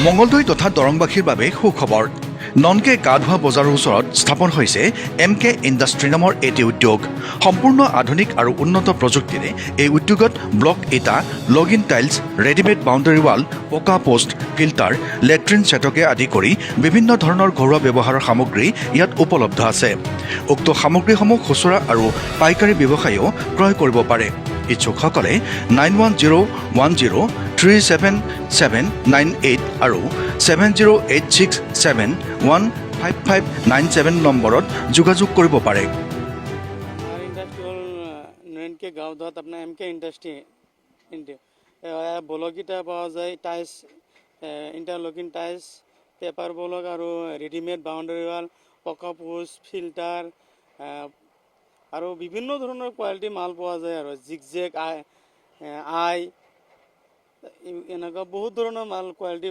মঙ্গলদৈ তথা দৰংবাসীৰ বাবে সুখবৰ। ননকে গা ধোৱা বজাৰৰ ওচৰত স্থাপন হৈছে MK ইণ্ডাষ্ট্ৰী নামৰ এটি উদ্যোগ। সম্পূৰ্ণ আধুনিক আৰু উন্নত প্ৰযুক্তিৰে এই উদ্যোগত ব্লক ইটা, login tiles, readymade boundary wall, পকা পোষ্ট, ফিল্টাৰ, লেট্ৰিন ছেটকে আদি কৰি বিভিন্ন ধৰণৰ ঘৰুৱা ব্যৱহাৰৰ সামগ্ৰী ইয়াত উপলব্ধ আছে। উক্ত সামগ্ৰীসমূহ খুচুৰা আৰু পাইকাৰী ব্যৱসায়ীও ক্ৰয় কৰিব পাৰে। ইচ্ছুকসকলে 9101037798 আৰু 7086715597 নম্বৰত যোগাযোগ কৰিব পাৰে। हमारी इंडस्ट्री हॉल नैन के गाँव धात अपना MK इंडस्ट्री ब्लक इटा पावा जाए, tiles interlocking tiles, paper block और रेडिमेड बाउंडारी वाल, पका पोस्ट, फिल्टार और विभिन्न धৰণৰ क्वालिटी माल पावा যায় और जिगजैग आई এনেকুৱা বহুত ধৰণৰ মাল কোৱালিটি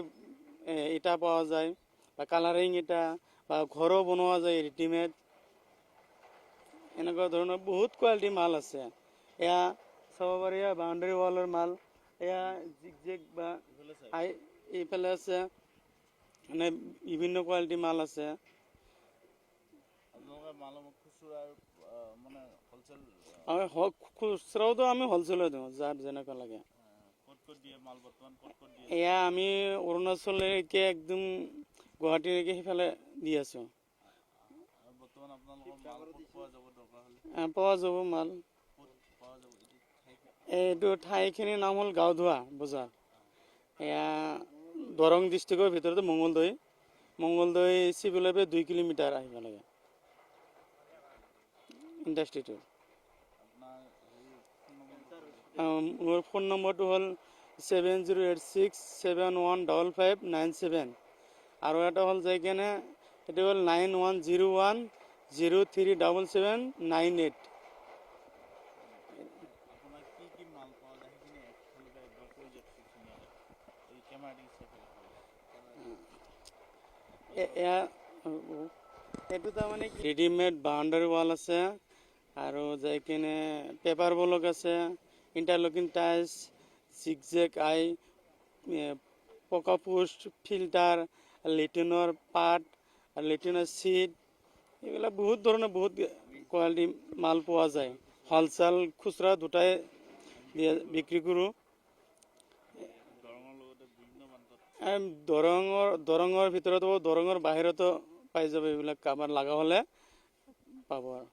ইটা পাওয়া যায় বা কালাৰিং ইটা বা ঘৰও বনোৱা যায় ৰেডিমেড এনেকুৱা ধৰণৰ বহুত কোৱালিটি মাল আছে। এয়া চাব পাৰি বাউণ্ডাৰী ৱালৰ মাল, এয়া জিগজেগ বা এইফালে আছে, মানে বিভিন্ন কোৱালিটি মাল আছে। খুচৰাওতো আমি হলচেলত দিওঁ, যাৰ যেনেকুৱা লাগে। এয়া আমি অৰুণাচললৈকে একদম গুৱাহাটীলৈকে সেইফালে দি আছোঁ। পোৱা যাব মাল। এইটো ঠাইখিনিৰ নাম হ'ল গাঁওধোৱা বজাৰ। এয়া দৰং ডিষ্ট্ৰিক্টৰ ভিতৰতে মঙ্গলদৈ চিভিলৰ পৰা 2 কিলোমিটাৰ আহিব লাগে ইণ্ডাষ্ট্ৰিটো। মোৰ ফোন নম্বৰটো হ'ল 7086715597 আৰু এটা হ'ল যাই কেনে এইটো হ'ল 9101037798। এইটো তাৰমানে ৰেডিমেড বাউণ্ডাৰী ৱাল আছে আৰু যাই কিনে পেপাৰ ব্লক আছে, ইণ্টাৰলকিং টাইলছ, জিগজেগ আই, পকা পোষ্ট, ফিল্টাৰ, লেট্ৰিনৰ পাত, লেট্ৰিনৰ চিট, এইবিলাক বহুত ধৰণৰ বহুত কোৱালিটি মাল পোৱা যায়। হলচেল খুচৰা দুটাই বিক্ৰী কৰোঁ। দৰঙৰ ভিতৰতো দৰঙৰ বাহিৰতো পাই যাব, এইবিলাক কাৰোবাৰ লগা হ'লে পাব আৰু।